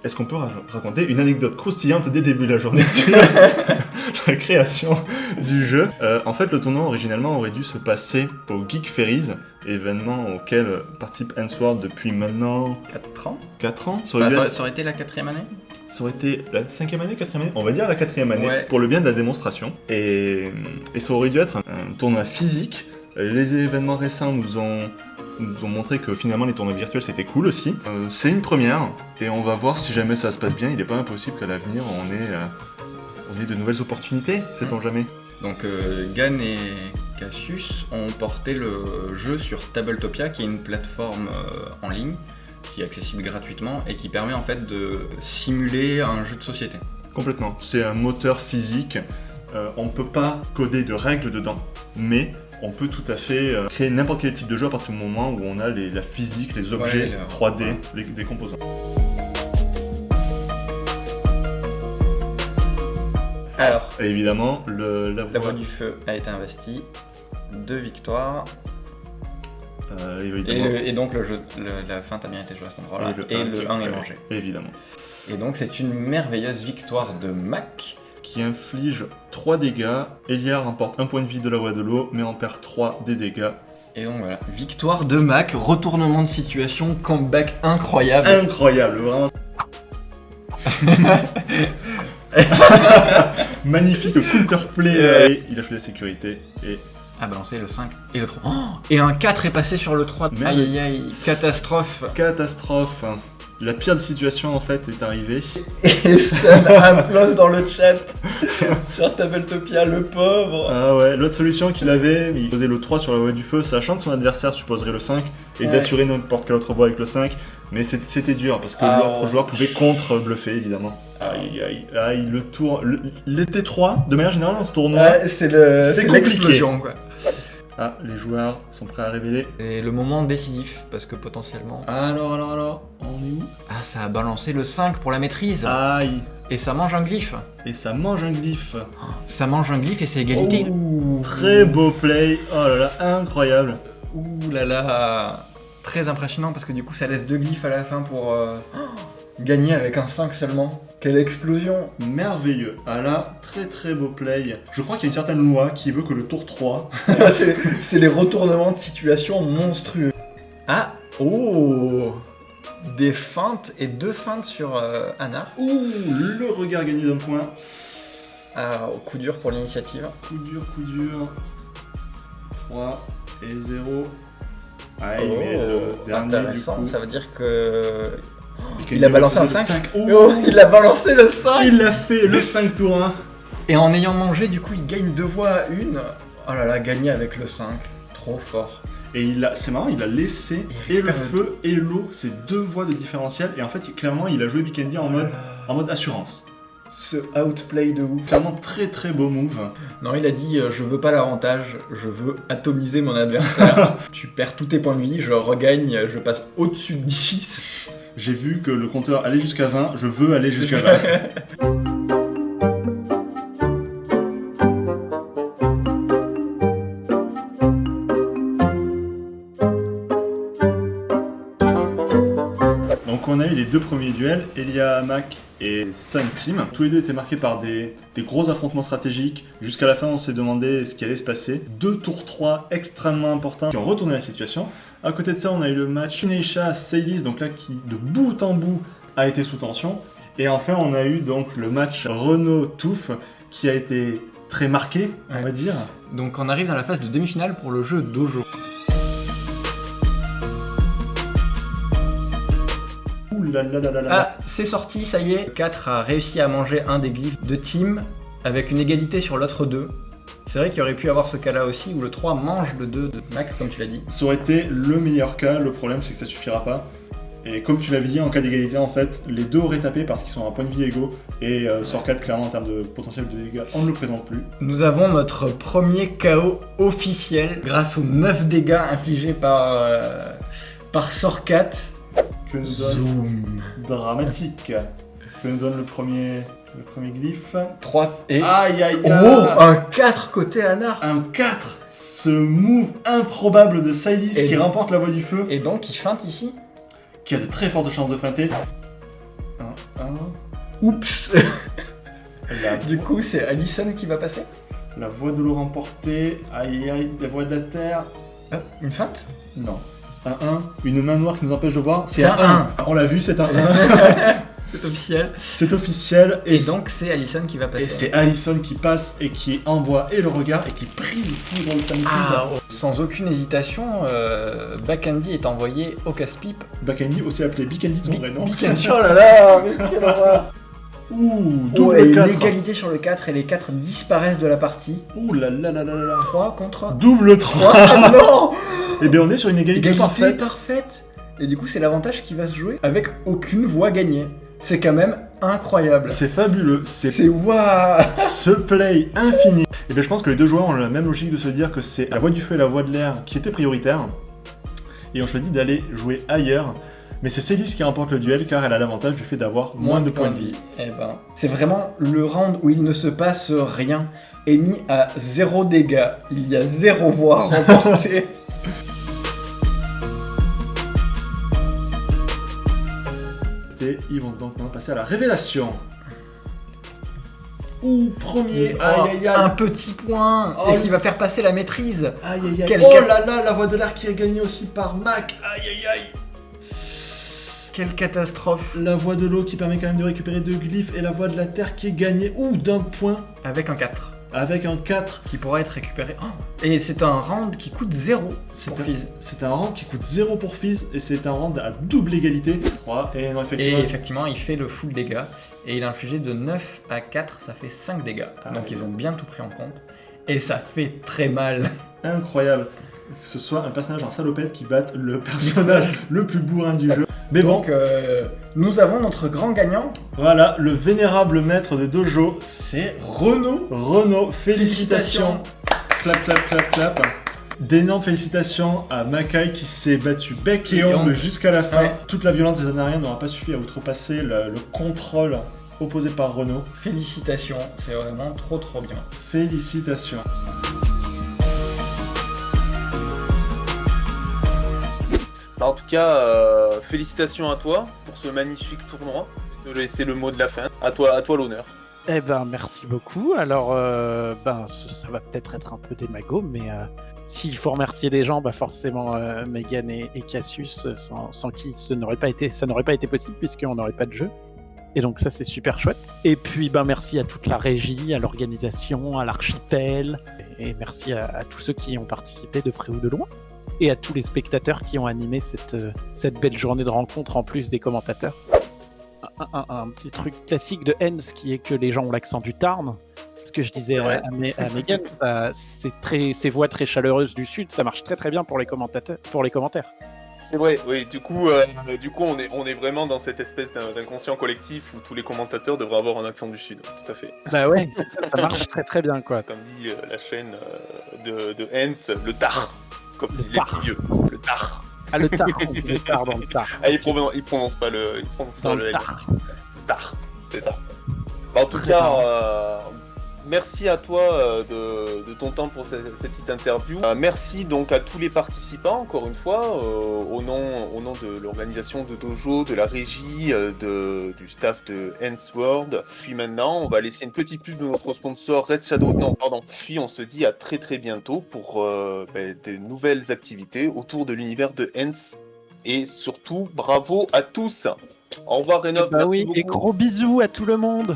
Est-ce qu'on peut raconter une anecdote croustillante dès le début de la journée sur la création du jeu? En fait, le tournoi originellement aurait dû se passer au Geek Ferries, événement auquel participe Ainsworth depuis maintenant 4 ans. 4 ans. Ça aurait été la 4e année? Ça aurait été la 5e année, 4e année? On va dire la 4e année, ouais. Pour le bien de la démonstration. Et ça aurait dû être un tournoi physique. Les événements récents nous ont montré que finalement les tournois virtuels c'était cool aussi. C'est une première et on va voir si jamais ça se passe bien. Il n'est pas impossible qu'à l'avenir on ait de nouvelles opportunités, sait-on jamais. Donc Gan et Cassius ont porté le jeu sur Tabletopia, qui est une plateforme en ligne qui est accessible gratuitement et qui permet en fait de simuler un jeu de société. Complètement. C'est un moteur physique. On ne peut pas coder de règles dedans, mais on peut tout à fait créer n'importe quel type de jeu à partir du moment où on a la physique, les objets 3D, des composants. Alors, et évidemment, la voix du feu a été investie, 2 victoires. Et donc la feinte a bien été jouée à cet endroit-là, et le 1 est mangé. Évidemment. Et donc c'est une merveilleuse victoire de Mac, qui inflige 3 dégâts. Elia remporte 1 point de vie de la voie de l'eau, mais en perd 3 des dégâts. Et donc voilà, victoire de Mac, retournement de situation, comeback incroyable. Incroyable, vraiment. Magnifique counterplay. Il a choisi la sécurité et a balancé le 5 et le 3. Oh, et un 4 est passé sur le 3. Merde. Aïe aïe aïe, catastrophe. Catastrophe. La pire des situations en fait est arrivée. Et Sun implose dans le chat sur Tabletopia, le pauvre. Ah ouais, l'autre solution qu'il avait, il posait le 3 sur la voie du feu, sachant que son adversaire supposerait le 5 et d'assurer n'importe quelle autre voie avec le 5. Mais c'était dur parce que l'autre joueur pouvait contre-bluffer évidemment. Aïe aïe aïe, le tour. Les T3, de manière générale dans ce tournoi, c'est l'explosion quoi. Ah, les joueurs sont prêts à révéler. Et le moment décisif, parce que potentiellement... Alors, on est où? Ah, ça a balancé le 5 pour la maîtrise. Aïe. Et ça mange un glyphe. Ça mange un glyphe et c'est égalité. Ouh, très beau play. Oh là là, incroyable. Ouh là là. Très impressionnant, parce que du coup ça laisse 2 glyphes à la fin pour gagner avec un 5 seulement. Quelle explosion. Merveilleux. Ah là, très beau play. Je crois qu'il y a une certaine loi qui veut que le tour 3... c'est les retournements de situation monstrueux. Ah, oh, des feintes et 2 feintes sur Anna. Ouh, le regard gagné d'un point. Coup dur pour l'initiative. Coup dur. 3 et 0. Ah, il met le dernier intéressant, du coup. Ça veut dire que... Il a balancé un 5. Il a balancé le 5. Il l'a fait, le 5 tour 1. Et en ayant mangé, du coup, il gagne 2 voix à 1. Oh là là, gagné avec le 5. Trop fort. Et c'est marrant, il a laissé et le feu et l'eau, ces 2 voies de différentiel. Et en fait, clairement, il a joué Bikendi en mode assurance. Ce outplay de ouf. Clairement, très beau move. Non, il a dit je veux pas l'avantage, je veux atomiser mon adversaire. Tu perds tous tes points de vie, je regagne, je passe au-dessus de 10. J'ai vu que le compteur allait jusqu'à 20, je veux aller jusqu'à 20. Donc on a eu les 2 premiers duels, Elia, Mac et Sun Team. Tous les deux étaient marqués par des gros affrontements stratégiques. Jusqu'à la fin, on s'est demandé ce qui allait se passer. 2 tours 3 extrêmement importants qui ont retourné la situation. À côté de ça, on a eu le match Neisha Saylis, donc là qui de bout en bout a été sous tension. Et enfin, on a eu donc le match Renault Touffe qui a été très marqué, on va dire. Donc on arrive dans la phase de demi-finale pour le jeu Dojo. Ah, c'est sorti, ça y est. Le 4 a réussi à manger un des glyphes de Team avec une égalité sur l'autre 2. C'est vrai qu'il aurait pu avoir ce cas-là aussi où le 3 mange le 2 de Mac, comme tu l'as dit. Ça aurait été le meilleur cas, le problème c'est que ça suffira pas. Et comme tu l'avais dit, en cas d'égalité, en fait, les 2 auraient tapé parce qu'ils sont à un point de vie égaux. Et sur 4, clairement, en termes de potentiel de dégâts, on ne le présente plus. Nous avons notre premier KO officiel grâce aux 9 dégâts infligés par Sorkat. Que nous donne Zoom. dramatique. Que nous donne le premier glyphe. 3 et... Aïe aïe Oh, aïe. un 4 côté Anar. Un 4. Ce move improbable de Sylis Et qui donc- remporte la voie du feu. Et donc, il feinte ici. Qui a de très fortes chances de feinter. 1, 1. Oups. La, Du coup, c'est Allison qui va passer. la voie de l'eau remportée. Aïe aïe aïe. La voie de la terre. Une feinte. Non. Un 1. Une main noire qui nous empêche de voir. C'est un 1. On l'a vu, c'est un 1. C'est officiel. C'est officiel. Et donc, c'est Allison qui va passer. Et c'est Allison qui passe et qui envoie et le regard et qui prie le foudre de sa maîtrise. Sans aucune hésitation, Bakandi est envoyé au casse-pipe. Bakandi, aussi appelé Bikandi de son vrai nom. Bakandi, oh là là, mais quelle horreur. Ouh, Oh, double et 4. l'égalité sur le 4 et les 4 disparaissent de la partie. Ouh là là là là là là. 3 contre Double 3. 3. Non. Et bien on est sur une égalité parfaite. Et du coup, c'est l'avantage qui va se jouer avec aucune voix gagnée. C'est quand même incroyable. C'est fabuleux. C'est waouh. ce play infini. Et bien je pense que les deux joueurs ont la même logique de se dire que c'est la voie du feu et la voie de l'air qui étaient prioritaires. Et on choisit d'aller jouer ailleurs. Mais c'est Sylis qui remporte le duel car elle a l'avantage du fait d'avoir moins de points de vie. Eh ben, c'est vraiment le round où il ne se passe rien. Est mis à 0 dégâts. Il y a 0 voix remportée. Et ils vont donc maintenant passer à la révélation. Ouh, premier, Oh, aïe aïe un aïe. petit point. Oh, Et qui va faire passer la maîtrise. Aïe aïe aïe. Quel Oh cap- là là, la voie de l'air qui est gagnée aussi par Mac. Aïe aïe aïe. Quelle catastrophe. La voie de l'eau qui permet quand même de récupérer 2 glyphes et la voie de la terre qui est gagnée, d'un point, Avec un 4. avec un 4. Qui pourra être récupéré. Oh, et c'est un round qui coûte 0 pour Fizz. C'est un round qui coûte 0 pour Fizz et c'est un round à double égalité. 3 et non, Et effectivement. effectivement, il fait le full dégâts. Et il a infligé de 9 à 4, ça fait 5 dégâts. Ah, Donc oui. ils ont bien tout pris en compte. Et ça fait très mal. Incroyable. Que ce soit un personnage en salopette qui batte le personnage le plus bourrin du jeu. Mais bon, Donc nous avons notre grand gagnant. voilà, le vénérable maître de dojo, c'est Renaud. Renaud, félicitations. Clap, clap, clap, clap. D'énormes félicitations à Makai qui s'est battu bec et ongle jusqu'à la fin. Ouais. Toute la violence des Anariens n'aura pas suffi à outrepasser le contrôle opposé par Renaud. Félicitations, c'est vraiment trop bien. Félicitations. Bah, en tout cas, félicitations à toi pour ce magnifique tournoi. Je vais te laisser le mot de la fin. À toi l'honneur. Eh ben, merci beaucoup. Alors, ça va peut-être être un peu démago, mais s'il faut remercier des gens, forcément Megan et Cassius, sans qui ça n'aurait pas été possible, puisqu'on n'aurait pas de jeu. Et donc ça, c'est super chouette. Et puis, merci à toute la régie, à l'organisation, à l'archipel, et merci à tous ceux qui ont participé de près ou de loin. Et à tous les spectateurs qui ont animé cette belle journée de rencontre en plus des commentateurs. Un petit truc classique de Hens qui est que les gens ont l'accent du Tarn. Ce que je disais à Megan, ces voix très chaleureuses du Sud, ça marche très très bien pour les commentaires. C'est vrai, oui, du coup on est vraiment dans cette espèce d'inconscient collectif où tous les commentateurs devraient avoir un accent du Sud, tout à fait. Bah ouais, ça marche très très bien quoi. Comme dit la chaîne de Hens, le tar, comme disent les tar. petits vieux, le tar. Ah, le Tar, le Tar dans le Tar. Ah, il prononce pas le Dans le L. Tar. Tar, c'est ça. Bah, en tout cas, merci à toi de ton temps pour cette petite interview. Merci donc à tous les participants, encore une fois, au nom de l'organisation de Dojo, de la régie, du staff de Hens World. Puis maintenant, on va laisser une petite pub de notre sponsor Red Shadow. Non, pardon. Puis on se dit à très très bientôt pour de nouvelles activités autour de l'univers de Hens. Et surtout, bravo à tous. Au revoir Rénov. Bah merci oui, beaucoup. et gros bisous à tout le monde.